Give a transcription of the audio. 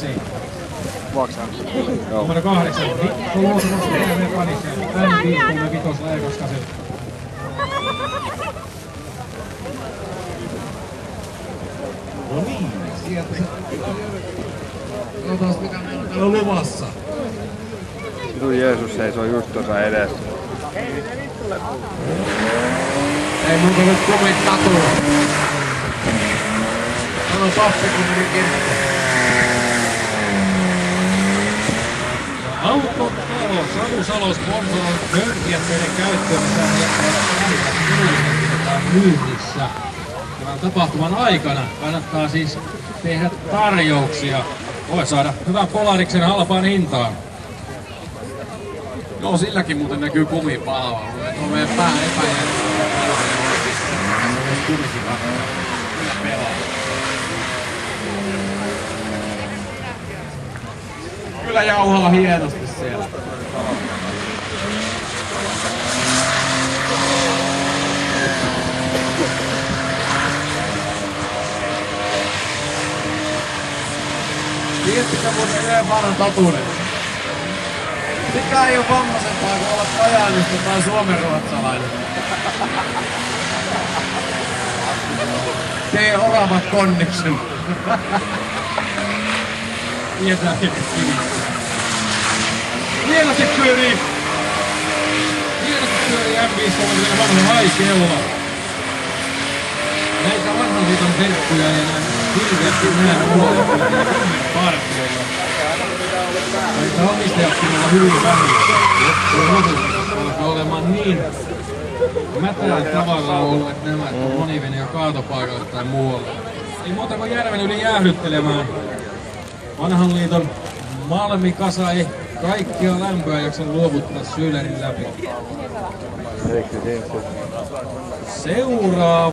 Maxi. Vuoksaa. Numero 8. Mikko Luotokoski TV Panisen. M535 Leikoskasen. No niin, sieltä se... Katsotaan mitä meillä on täällä luvassa. Vitu Jeesus seisoo just tuossa edessä. Ei muuta kuin kumit tatuun. Sano Toppi kun meni kirkko. Autotalo Satu Salo sponsoroi pörkiät teidän käyttöön, mitä myynnissä. Tämän tapahtuman aikana kannattaa siis tehdä tarjouksia. Voi saada hyvän Polariksen halpaan hintaan. Joo, silläkin muuten näkyy kumipalava. On meidän pää epäjärjestelmä. Kumikin kyllä pelaa. Kyllä jauhaa hienosti siellä. Tiedättekö muuten yhden vanhan totuuden? Mikä ei oo vammaisempaa kuin olla Kajaanista tai suomenruotsalainen? Tee oravat connection. Tietää kivi. Hienosti pyörii! Hienosti pyörii M5 vanha haikello. Näitä vanhan liiton serkkuja ja näin hirveästi nähdä muualla partioilla. Näitä omistajatkin olla hyvin vähissä. Alkaa olemaan niin mätää tavalla olleet nämä, että moni meni jo kaatopaikalle tai muualle. Ei muuta kuin järven yli jäähdyttelemään. Vanhan liiton Malmikasa ei kaikkia lämpöä jaksa luovuttaa Sylerin läpi. Seuraa